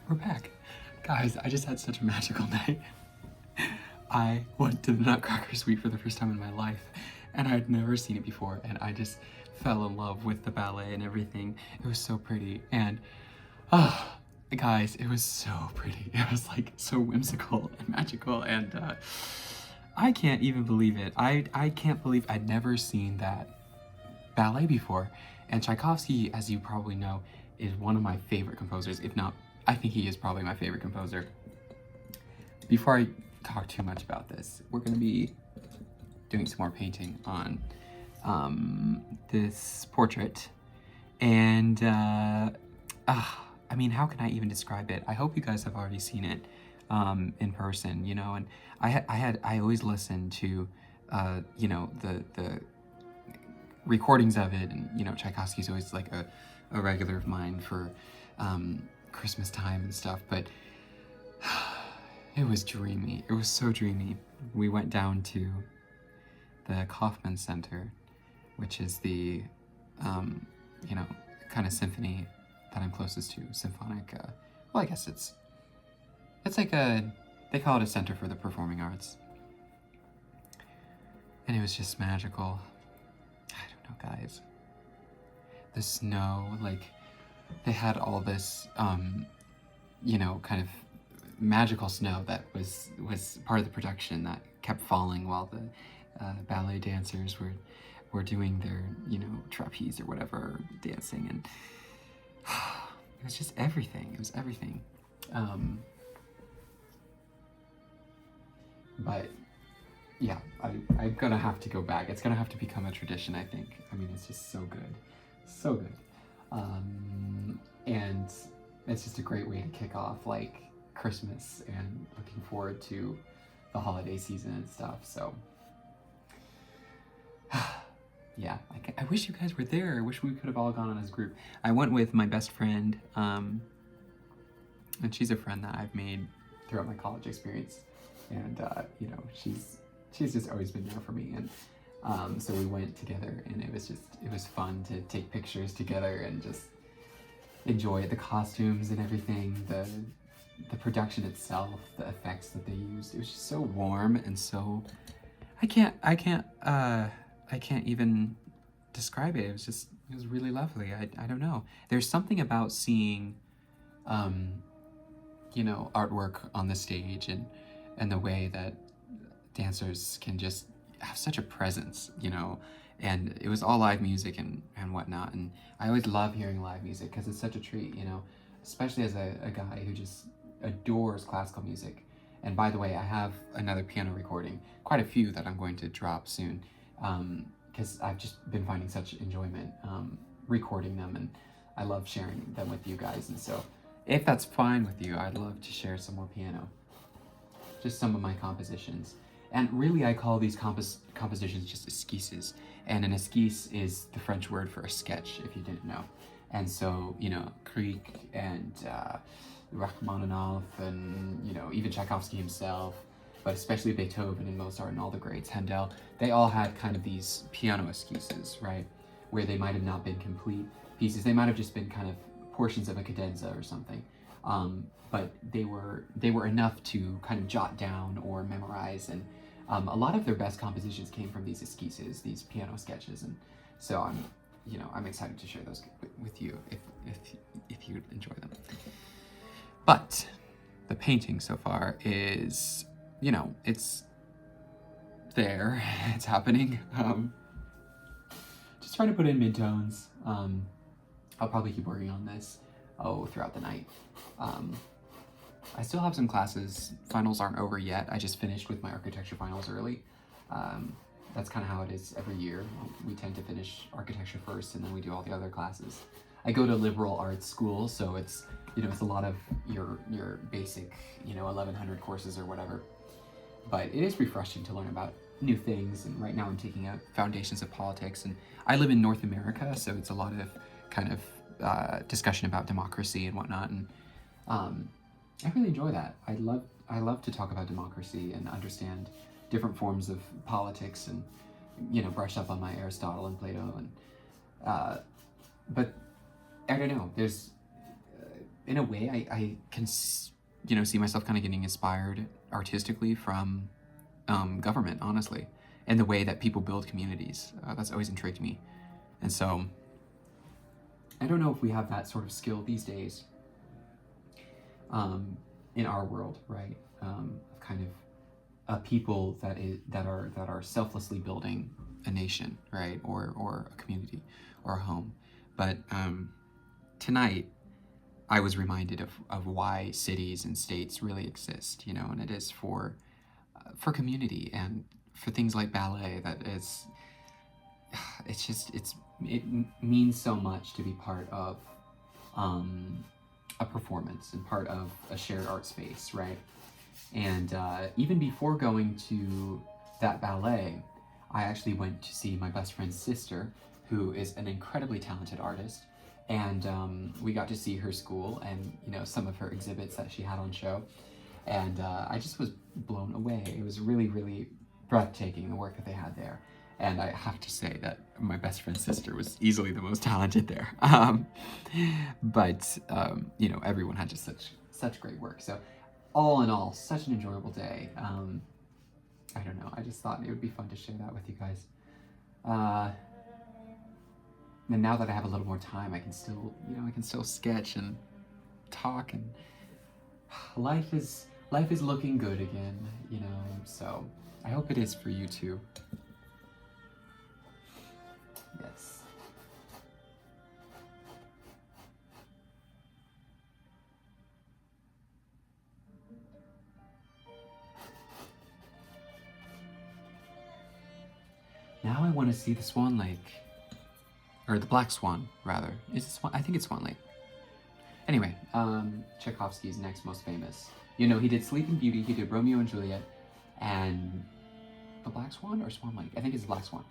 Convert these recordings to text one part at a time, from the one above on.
We're back. Guys, I just had such a magical night. I went to the Nutcracker Suite for the first time in my life, and I had never seen it before, and I just fell in love with the ballet and everything. It was so pretty, and guys, it was so pretty. It was like so whimsical and magical, and I can't even believe it. I can't believe I'd never seen that ballet before. And Tchaikovsky, as you probably know, is one of my favorite composers, if not, I think he is probably my favorite composer. Before I talk too much about this, we're going to be doing some more painting on this portrait. And, I mean, how can I even describe it? I hope you guys have already seen it in person, you know, and I always listen to, you know, the recordings of it, and you know, Tchaikovsky's always like a regular of mine for Christmas time and stuff, but it was dreamy. It was so dreamy. We went down to the Kaufman Center, which is the you know, kind of symphony that I'm closest to, symphonic, well, I guess it's like they call it a center for the performing arts, and it was just magical. Guys, the snow, like they had all this you know, kind of magical snow that was part of the production that kept falling while the ballet dancers were doing their, you know, trapeze or whatever, dancing, and it was just everything. It was everything. But yeah, I'm gonna have to go back. It's gonna have to become a tradition, I think. I mean, it's just so good. So good. And it's just a great way to kick off, like, Christmas and looking forward to the holiday season and stuff, so. Yeah, I wish you guys were there. I wish we could have all gone on as a group. I went with my best friend, and she's a friend that I've made throughout my college experience. And, you know, she's just always been there for me, and so we went together, and it was fun to take pictures together and just enjoy the costumes and everything, the production itself, the effects that they used. It was just so warm and so, I can't even describe it. It was really lovely. I don't know. There's something about seeing, you know, artwork on the stage, and the way that dancers can just have such a presence, you know, and it was all live music and whatnot, and I always love hearing live music because it's such a treat, you know, especially as a guy who just adores classical music. And by the way, I have another piano recording, quite a few that I'm going to drop soon, because I've just been finding such enjoyment recording them, and I love sharing them with you guys. And so if that's fine with you, I'd love to share some more piano, just some of my compositions. And really, I call these compositions just esquisses. And an esquisse is the French word for a sketch, if you didn't know. And so, you know, Grieg and Rachmaninoff, and, you know, even Tchaikovsky himself, but especially Beethoven and Mozart and all the greats, Handel, they all had kind of these piano esquisses, right? Where they might have not been complete pieces. They might have just been kind of portions of a cadenza or something. But they were enough to kind of jot down or memorize, and a lot of their best compositions came from these esquisses, these piano sketches, and so I'm excited to share those with you if you enjoy them. But the painting so far is, you know, it's there, it's happening. Just trying to put in midtones. I'll probably keep working on this throughout the night. I still have some classes. Finals aren't over yet. I just finished with my architecture finals early. That's kind of how it is every year. We tend to finish architecture first, and then we do all the other classes. I go to liberal arts school, so it's, you know, it's a lot of your basic, you know, 1100 courses or whatever. But it is refreshing to learn about new things, and right now I'm taking up Foundations of Politics, and I live in North America, so it's a lot of kind of discussion about democracy and whatnot, and I really enjoy that. I love to talk about democracy and understand different forms of politics, and, you know, brush up on my Aristotle and Plato, and but I don't know. There's in a way, I can, see myself kind of getting inspired artistically from government, honestly, and the way that people build communities. That's always intrigued me. And so I don't know if we have that sort of skill these days in our world, right? Kind of a people that are selflessly building a nation, right, or a community, or a home. But tonight, I was reminded of why cities and states really exist, and it is for community and for things like ballet. That is, it means so much to be part of a performance and part of a shared art space, right? And even before going to that ballet, I actually went to see my best friend's sister, who is an incredibly talented artist. And we got to see her school and, some of her exhibits that she had on show. And I just was blown away. It was really, really breathtaking, the work that they had there. And I have to say that my best friend's sister was easily the most talented there. But everyone had just such great work. So all in all, such an enjoyable day. I don't know. I just thought it would be fun to share that with you guys. And now that I have a little more time, I can still sketch and talk, and life is looking good again, so I hope it is for you too. Yes. Now I want to see the Swan Lake. Or the Black Swan, rather. Is it Swan? I think it's Swan Lake. Anyway, Tchaikovsky's next most famous. He did Sleeping Beauty, he did Romeo and Juliet, and the Black Swan or Swan Lake? I think it's the Black Swan.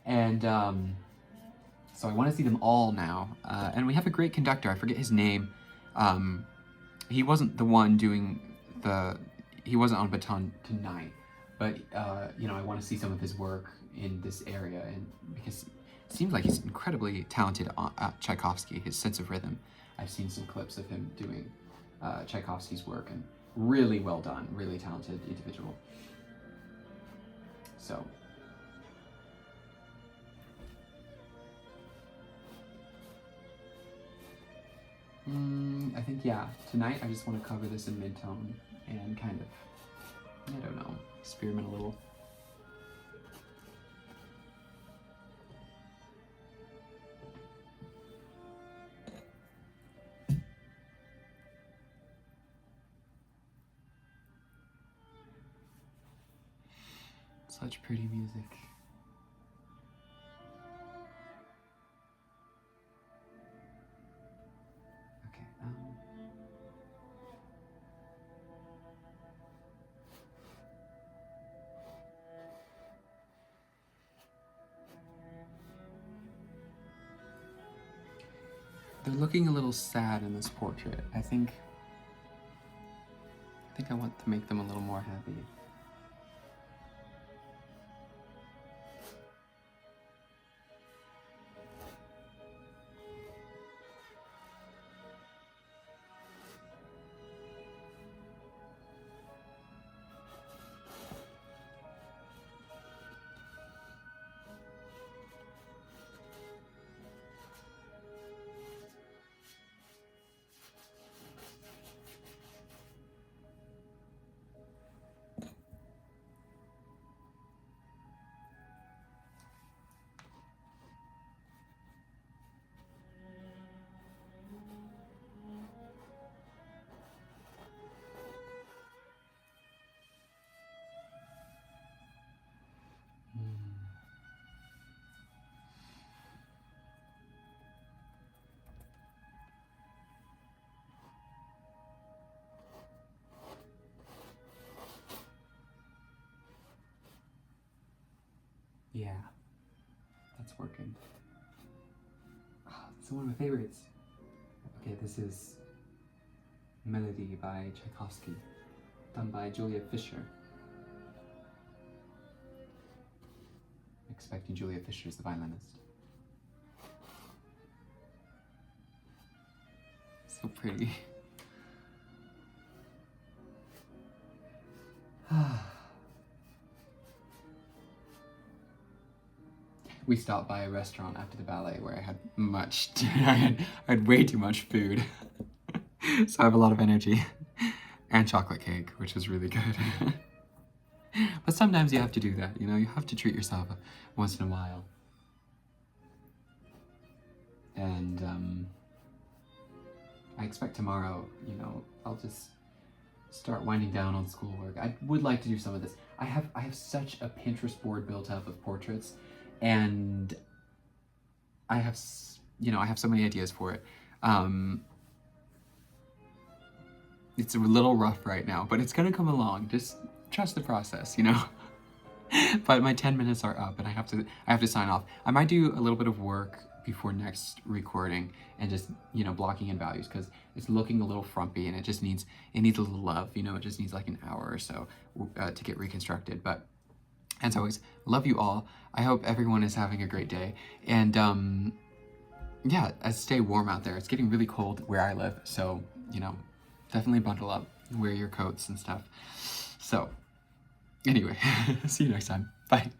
And so I want to see them all now. And we have a great conductor. I forget his name. He wasn't the one doing he wasn't on baton tonight, but I want to see some of his work in this area, and because it seems like he's incredibly talented at Tchaikovsky, his sense of rhythm. I've seen some clips of him doing Tchaikovsky's work, and really well done, really talented individual. So I think, yeah, tonight I just want to cover this in mid-tone and kind of, I don't know, experiment a little. Such pretty music. Okay, they're looking a little sad in this portrait. I think I want to make them a little more happy. Yeah, that's working. Oh, it's one of my favorites. Okay, this is Melody by Tchaikovsky, done by Julia Fisher. Expecting Julia Fisher as the violinist. So pretty. We stopped by a restaurant after the ballet where I had I had way too much food. So I have a lot of energy. And chocolate cake, which was really good. But sometimes you have to do that, you know, you have to treat yourself once in a while. And I expect tomorrow, you know, I'll just start winding down on schoolwork. I would like to do some of this. I have such a Pinterest board built up of portraits, and I have, you know, I have so many ideas for it. It's a little rough right now, but it's gonna come along. Just trust the process, you know? But my 10 minutes are up and I have to sign off. I might do a little bit of work before next recording and just, you know, blocking in values because it's looking a little frumpy and it needs a little love, you know, it just needs like an hour or so to get reconstructed. But as always, love you all. I hope everyone is having a great day. And yeah, stay warm out there. It's getting really cold where I live. So, you know, definitely bundle up, wear your coats and stuff. So anyway, see you next time. Bye.